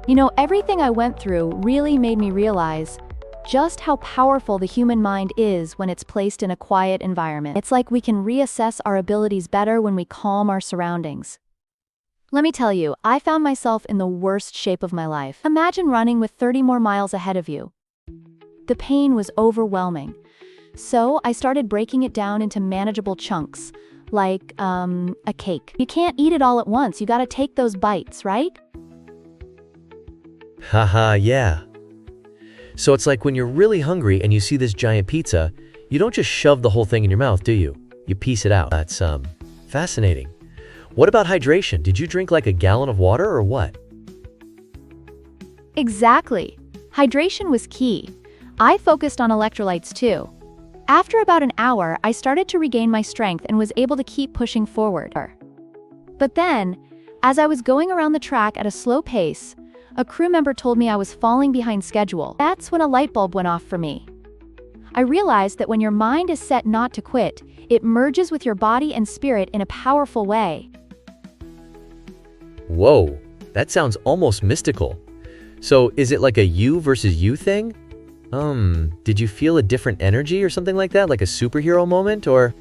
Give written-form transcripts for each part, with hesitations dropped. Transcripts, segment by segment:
You know, everything I went through really made me realize just how powerful the human mind is when it's placed in a quiet environment. It's like we can reassess our abilities better when we calm our surroundings. Let me tell you, I found myself in the worst shape of my life. Imagine running with 30 more miles ahead of you. The pain was overwhelming. So I started breaking it down into manageable chunks, like, a cake. You can't eat it all at once, you gotta take those bites, right? Haha, yeah. So it's like when you're really hungry and you see this giant pizza, you don't just shove the whole thing in your mouth, do you? You piece it out. That's, fascinating. What about hydration? Did you drink like a gallon of water or what? Exactly. Hydration was key. I focused on electrolytes too. After about an hour, I started to regain my strength and was able to keep pushing forward. But then, as I was going around the track at a slow pace, a crew member told me I was falling behind schedule. That's when a light bulb went off for me. I realized that when your mind is set not to quit, it merges with your body and spirit in a powerful way. Whoa, that sounds almost mystical. So is it like a you versus you thing? Did you feel a different energy or something like that? Like a superhero moment or?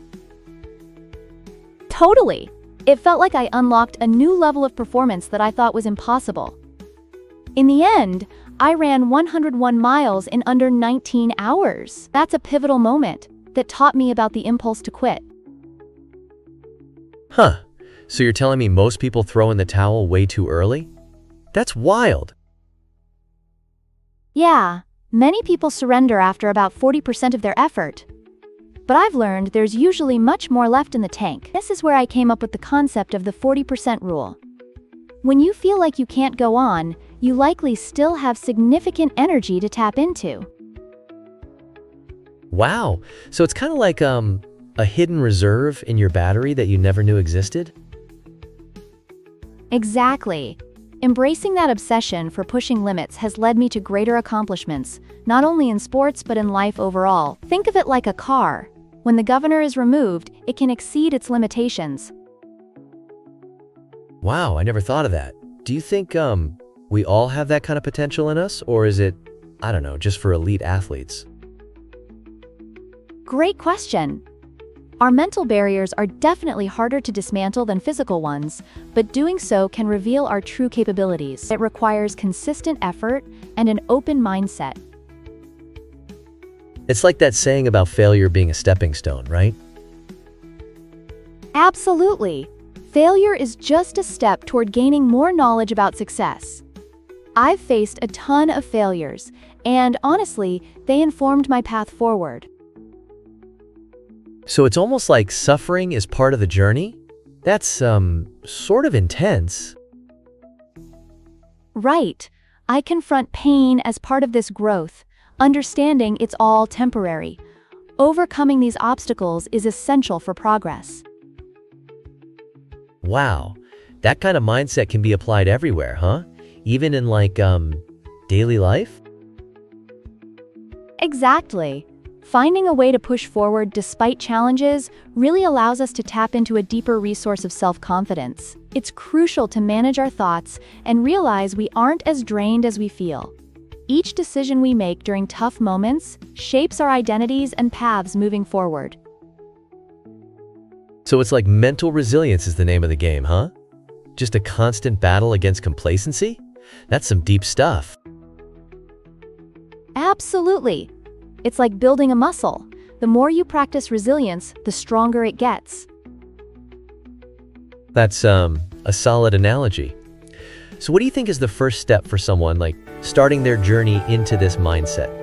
Totally. It felt like I unlocked a new level of performance that I thought was impossible. In the end, I ran 101 miles in under 19 hours. That's a pivotal moment that taught me about the impulse to quit. Huh. So you're telling me most people throw in the towel way too early? That's wild. Yeah, many people surrender after about 40% of their effort. But I've learned there's usually much more left in the tank. This is where I came up with the concept of the 40% rule. When you feel like you can't go on, you likely still have significant energy to tap into. Wow. So it's kind of like a hidden reserve in your battery that you never knew existed? Exactly. Embracing that obsession for pushing limits has led me to greater accomplishments, not only in sports but in life overall. Think of it like a car. When the governor is removed, it can exceed its limitations. Wow, I never thought of that. Do you think we all have that kind of potential in us, or is it, I don't know, just for elite athletes? Great question. Our mental barriers are definitely harder to dismantle than physical ones, but doing so can reveal our true capabilities. It requires consistent effort and an open mindset. It's like that saying about failure being a stepping stone, right? Absolutely. Failure is just a step toward gaining more knowledge about success. I've faced a ton of failures, and honestly, they informed my path forward. So it's almost like suffering is part of the journey? That's, sort of intense. Right. I confront pain as part of this growth, understanding it's all temporary. Overcoming these obstacles is essential for progress. Wow, that kind of mindset can be applied everywhere, huh? Even in like, daily life? Exactly. Finding a way to push forward despite challenges really allows us to tap into a deeper resource of self-confidence. It's crucial to manage our thoughts and realize we aren't as drained as we feel. Each decision we make during tough moments shapes our identities and paths moving forward. So it's like mental resilience is the name of the game, huh? Just a constant battle against complacency? That's some deep stuff. Absolutely. It's like building a muscle. The more you practice resilience, the stronger it gets. That's, a solid analogy. So what do you think is the first step for someone, like, starting their journey into this mindset?